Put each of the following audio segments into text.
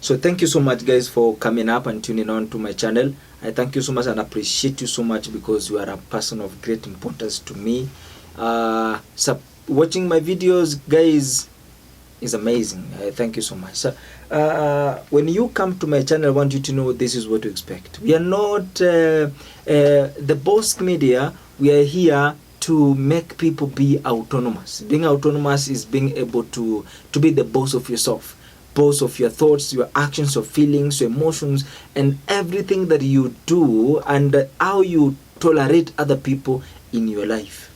So thank you so much, guys, for coming up and tuning on to my channel. I thank you so much and appreciate you so much because you are a person of great importance to me. Watching my videos, guys, is amazing. Thank you so much. So, when you come to my channel, I want you to know this is what to expect. We are not the Boss Media. We are here to make people be autonomous. Being autonomous is being able to be the boss of yourself, boss of your thoughts, your actions, your feelings, your emotions, and everything that you do, and how you tolerate other people in your life.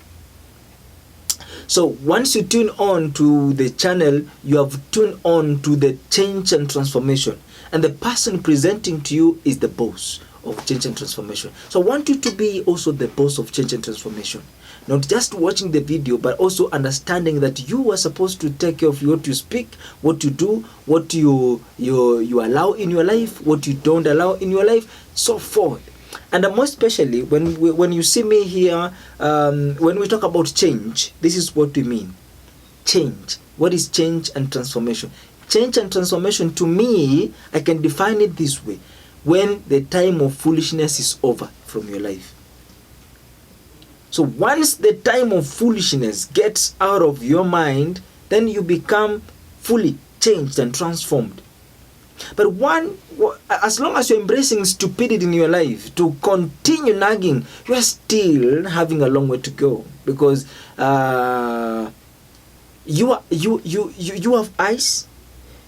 So once you tune on to the channel, you have tuned on to the change and transformation. And the person presenting to you is the boss of change and transformation. So I want you to be also the boss of change and transformation. Not just watching the video, but also understanding that you are supposed to take care of what you speak, what you do, what you allow in your life, what you don't allow in your life, so forth. And most especially when you see me here, when we talk about change, this is what we mean. Change. What is change and transformation? Change and transformation, to me, I can define it this way. When the time of foolishness is over from your life. So once the time of foolishness gets out of your mind, then you become fully changed and transformed. But as long as you're embracing stupidity in your life, to continue nagging, you are still having a long way to go, because you have eyes,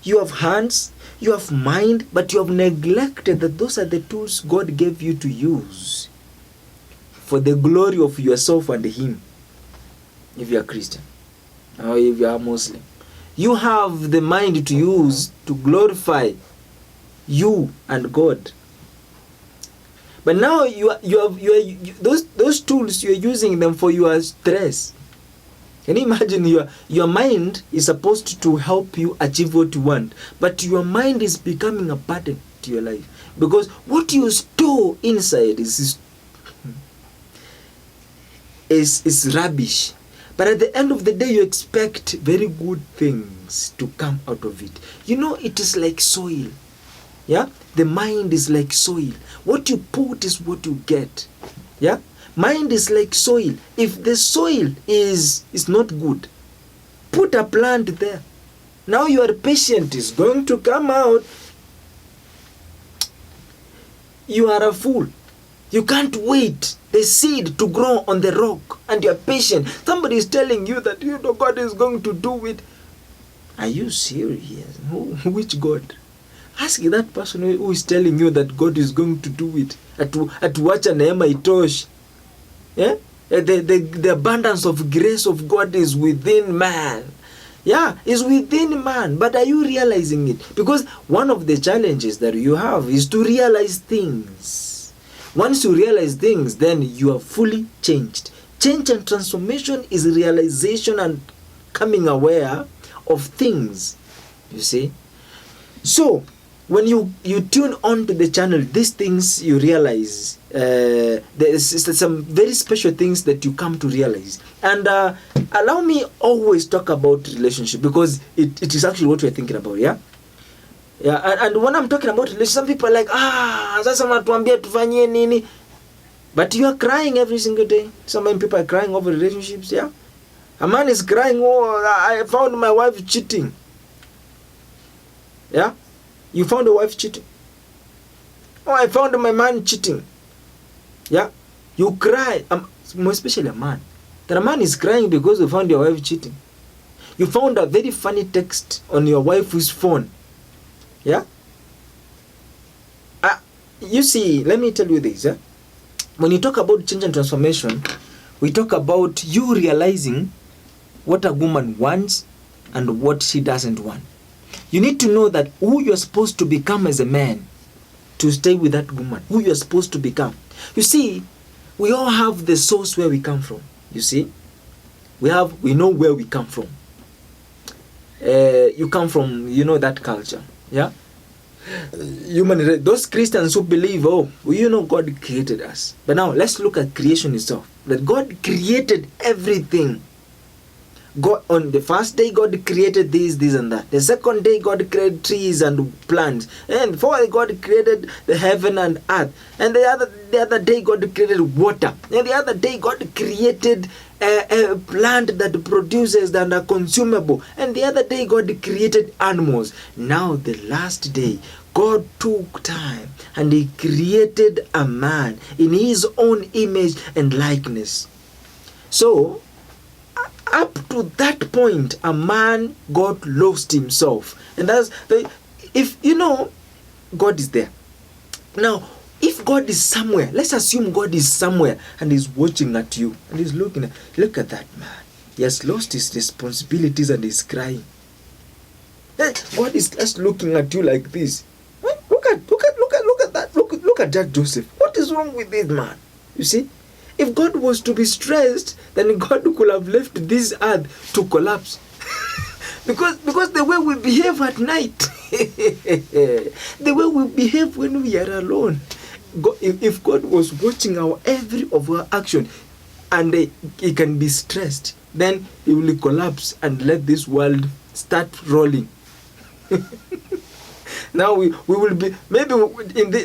you have hands, you have mind, but you have neglected that those are the tools God gave you to use for the glory of yourself and Him. If you are Christian or if you are Muslim, you have the mind to use to glorify you and God. But now those tools, you are using them for your stress. Can you imagine? Your mind is supposed to help you achieve what you want, but your mind is becoming a burden to your life, because what you store inside is rubbish. But at the end of the day, you expect very good things to come out of it. You know, it is like soil. Yeah? The mind is like soil. What you put is what you get. Yeah? Mind is like soil. If the soil is not good, put a plant there. Now your patient is going to come out. You are a fool. You can't wait the seed to grow on the rock, and you're patient. Somebody is telling you that God is going to do it. Are you serious? Which God? Ask that person who is telling you that God is going to do it. Atuacha neema itoshi. Yeah? The abundance of grace of God is within man. Yeah, is within man. But are you realizing it? Because one of the challenges that you have is to realize things. Once you realize things, then you are fully changed. Change and transformation is realization and coming aware of things. You see? So, when you tune on to the channel, these things you realize, there's some very special things that you come to realize. And allow me always talk about relationship, because it is actually what we're thinking about, yeah? Yeah, and when I'm talking about relationship, some people are like, sasa mnatuambia tufanyie nini? But you are crying every single day. Some people are crying over relationships, yeah? A man is crying, I found my wife cheating. Yeah? You found your wife cheating. I found my man cheating. Yeah? You cry, more especially a man. That a man is crying because you found your wife cheating. You found a very funny text on your wife's phone. Yeah? You see, let me tell you this. Yeah? When you talk about change and transformation, we talk about you realizing what a woman wants and what she doesn't want. You need to know that who you're supposed to become as a man to stay with that woman. Who you're supposed to become. You see, we all have the source where we come from. You see? We know where we come from. You come from, that culture. Yeah? Those Christians who believe, God created us. But now let's look at creation itself. That God created everything. God, on the first day, God created this, and that. The second day, God created trees and plants. And fourth, God created the heaven and earth. And the other day, God created water. And the other day, God created a plant that produces and are consumable. And the other day, God created animals. Now, the last day, God took time and He created a man in His own image and likeness. So, up to that point, a man got lost himself. And that's if you know, God is there. Now, if God is somewhere, let's assume God is somewhere and He's watching at you and He's looking at, look at that man. He has lost his responsibilities and he's crying. God is just looking at you like this. Look at that. Look at Jack Joseph. What is wrong with this man? You see? If God was to be stressed, then God could have left this earth to collapse. because the way we behave at night, the way we behave when we are alone, if God was watching every of our action and He can be stressed, then He will collapse and let this world start rolling. Now we will be, maybe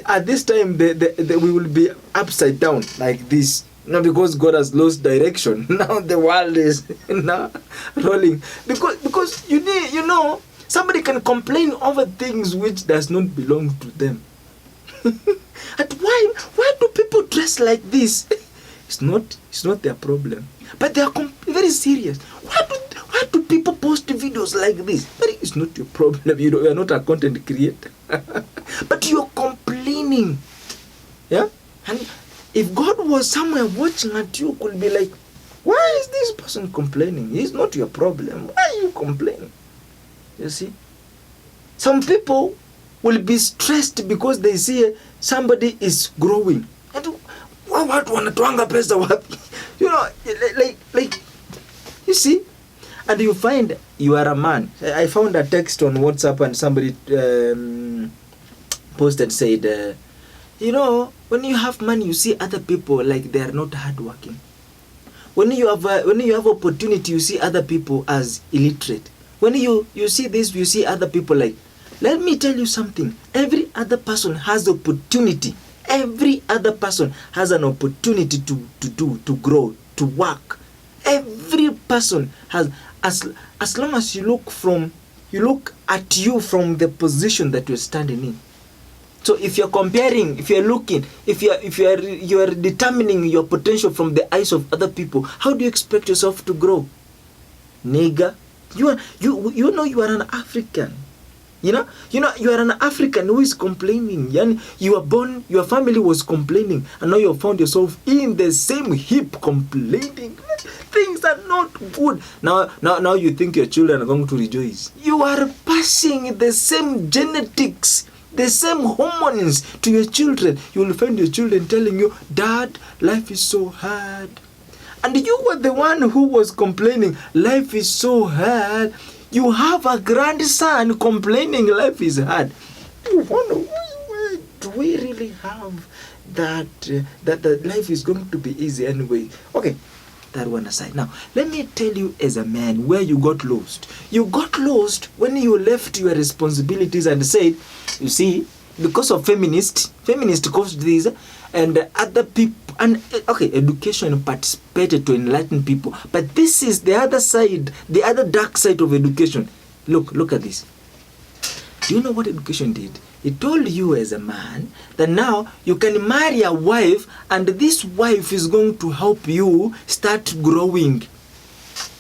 at this time we will be upside down like this. Now because God has lost direction. Now the world is now rolling. Because you know somebody can complain over things which does not belong to them. And why do people dress like this? It's not their problem. But they are very serious. Why do people post videos like this? But it's not your problem. You are not a content creator. But you're complaining. Yeah? And if God was somewhere watching at you, could be like, why is this person complaining? It's not your problem. Why are you complaining? You see? Some people will be stressed because they see somebody is growing. And what wanatuanga pesa wapi? You know, like you see? And you find you are a man. I found a text on WhatsApp and somebody posted, said, you know, when you have money, you see other people like they are not hardworking. When you have opportunity, you see other people as illiterate. When you see this, you see other people like. Let me tell you something. Every other person has opportunity. Every other person has an opportunity to grow, to work. Every person has, as long as you look at you from the position that you're standing in. So if you're comparing, if you're looking, if you are determining your potential from the eyes of other people, how do you expect yourself to grow? Nigga, you know you are an African. You know you are an African who is complaining. You were born, your family was complaining, and now you have found yourself in the same heap complaining. Things are not good. Now you think your children are going to rejoice. You are passing the same genetics, the same hormones to your children. You will find your children telling you, Dad, life is so hard. And you were the one who was complaining, life is so hard. You have a grandson complaining life is hard. You wonder, why do we really have that life is going to be easy anyway? Okay, that one aside. Now, let me tell you as a man where you got lost. You got lost when you left your responsibilities and said, you see, because of feminist caused this, and other people, and okay, education participated to enlighten people, but this is the other side, the other dark side of education. Look at this. Do you know what education did? It told you as a man that now you can marry a wife, and this wife is going to help you start growing.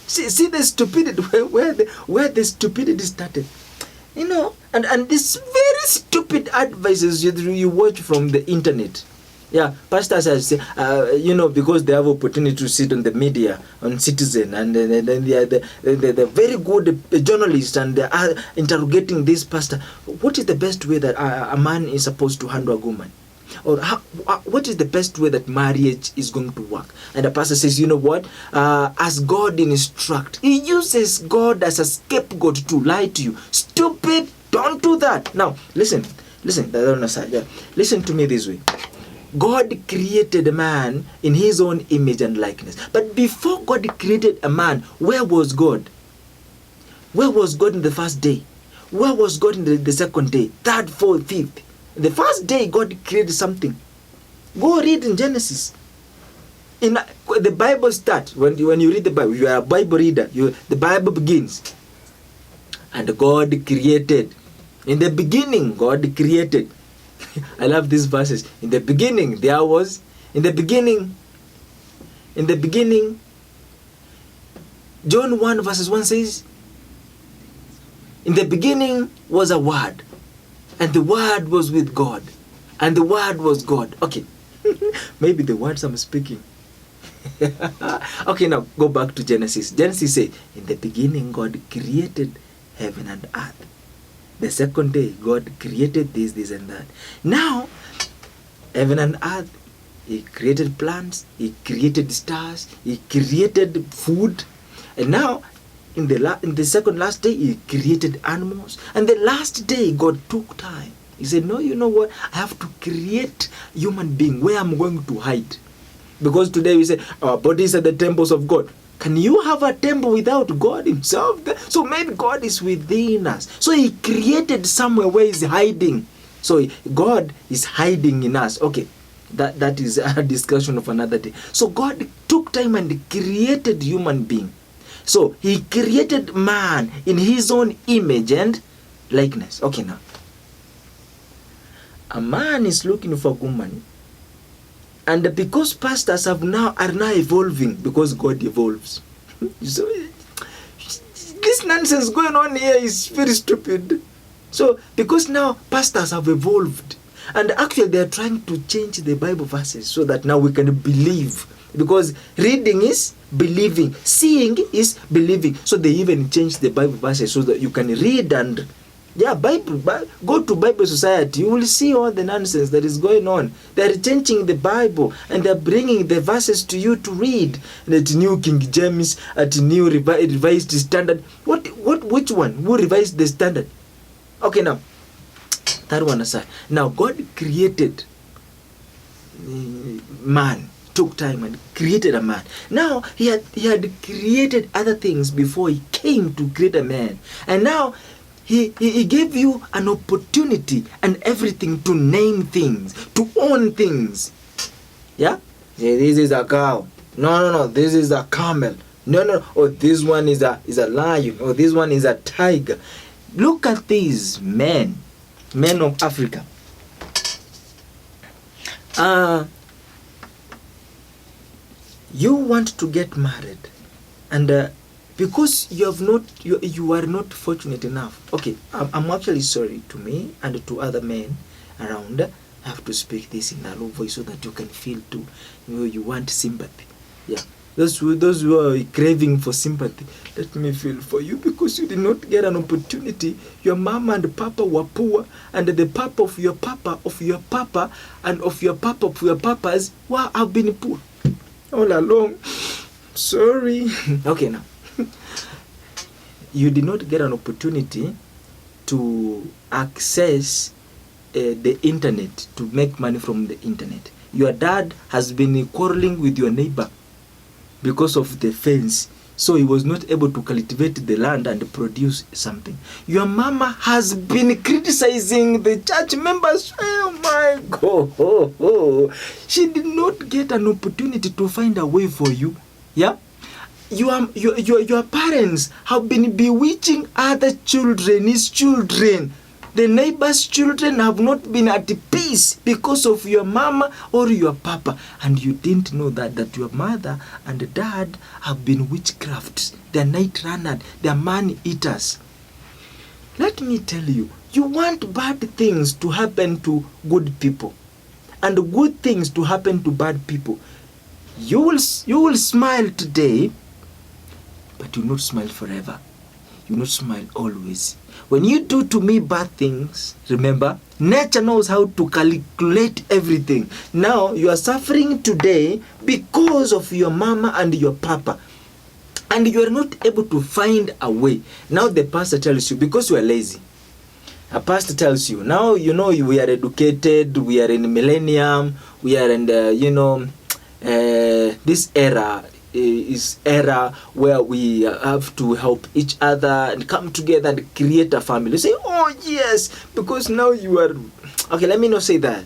See the stupidity, where the stupidity started. You know, and this very stupid advices you watch from the internet. Yeah, pastors are saying, because they have opportunity to sit on the media, on Citizen, and then they're very good journalists, and they are interrogating this pastor. What is the best way that a man is supposed to handle a woman? Or what is the best way that marriage is going to work? And the pastor says, you know what? As God instruct, he uses God as a scapegoat to lie to you. Stupid, don't do that. Now, listen to me this way. God created man in his own image and likeness. But before God created a man, where was God? Where was God in the first day? Where was God in the second day, third, fourth, fifth? The first day God created something. Go read in Genesis. In the Bible starts, when you read the Bible, you are a Bible reader, the Bible begins. And God created. In the beginning, God created. I love these verses. In the beginning, John 1 verses 1 says, in the beginning was a word, and the word was with God, and the word was God. Okay, maybe the words I'm speaking. Okay, now go back to Genesis. Genesis says, in the beginning God created heaven and earth. The second day God created this and that. Now, heaven and earth, he created plants, he created stars, he created food. And now, in the second last day, he created animals. And the last day, God took time. He said, no, you know what? I have to create human being where I'm going to hide. Because today we say, our bodies are the temples of God. Can you have a temple without God himself? So maybe God is within us. So he created somewhere where he's hiding. So God is hiding in us. Okay, that is a discussion of another day. So God took time and created human being. So he created man in his own image and likeness. Okay, now. A man is looking for a woman. And because pastors are now evolving, because God evolves. So this nonsense going on here is very stupid. So because now pastors have evolved, and actually they are trying to change the Bible verses so that now we can believe. Because reading is believing, seeing is believing. So they even changed the Bible verses so that you can read and go to Bible Society, you will see all the nonsense that is going on. They are changing the Bible and they are bringing the verses to you to read. At New King James, at New Revised Standard. Which one? Who revised the standard? Okay, now that one aside. Now God created man, took time and created a man. Now he had created other things before he came to create a man, and now. He gave you an opportunity and everything to name things, to own things. Yeah? This is a cow. No. This is a camel. No. Oh, this one is a lion. Oh, this one is a tiger. Look at these men of Africa. You want to get married, and because you are not fortunate enough. Okay, I'm actually sorry to me and to other men around. I have to speak this in a low voice so that you can feel too. You want sympathy. Yeah, those who are craving for sympathy, let me feel for you because you did not get an opportunity. Your mama and papa were poor, and the papa of your papa and of your papa of your papas have been poor all along. Sorry. Okay, now. You did not get an opportunity to access the internet, to make money from the internet. Your dad has been quarreling with your neighbor because of the fence, so he was not able to cultivate the land and produce something. Your mama has been criticizing the church members. Oh my God. She did not get an opportunity to find a way for you. Yeah? Your parents have been bewitching other children, his children. The neighbor's children have not been at peace because of your mama or your papa. And you didn't know that your mother and dad have been witchcrafts. They're night runners. They're man eaters. Let me tell you, you want bad things to happen to good people and good things to happen to bad people. You will smile today, but you will not smile forever. You will not smile always. When you do to me bad things, remember, nature knows how to calculate everything. Now, you are suffering today because of your mama and your papa. And you are not able to find a way. Now the pastor tells you, because you are lazy, A pastor tells you, now you know we are educated, we are in millennium, we are in the, this era is era where we have to help each other and come together and create a family. You say, oh yes, because now you are, okay, let me not say that.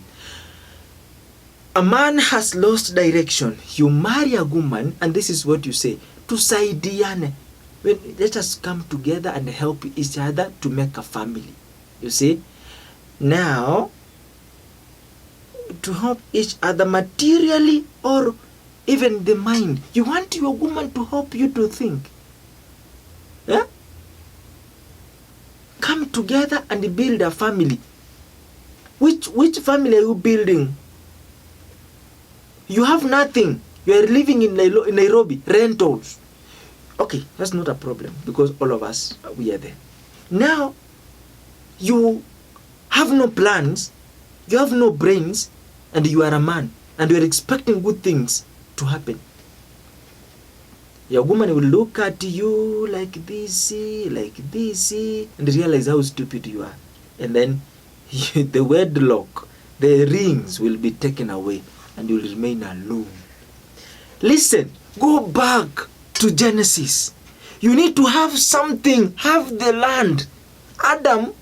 A man has lost direction. You marry a woman and this is what you say, tusaidiane. Let us come together and help each other to make a family. You see? Now, to help each other materially or even the mind. You want your woman to help you to think. Yeah? Come together and build a family. Which family are you building? You have nothing. You are living in Nairobi, rentals. Okay, that's not a problem because all of us, we are there. Now, you have no plans, you have no brains, and you are a man, and you are expecting good things to happen. Your woman will look at you like this, and realize how stupid you are. And then the wedlock, the rings will be taken away, and you will remain alone. Listen, go back to Genesis. You need to have something, have the land. Adam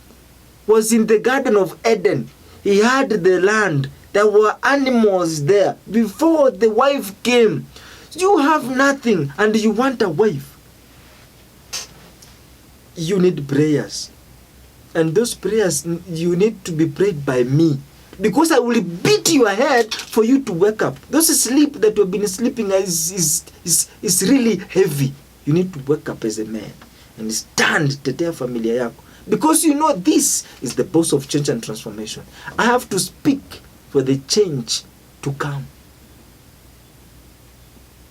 was in the Garden of Eden. He had the land. There were animals there before the wife came. You have nothing and you want a wife. You need prayers. And those prayers, you need to be prayed by me. Because I will beat your head for you to wake up. Those sleep that you've been sleeping is really heavy. You need to wake up as a man and stand tetea familia yako. Because you know this is the boss of change and transformation. I have to speak for the change to come.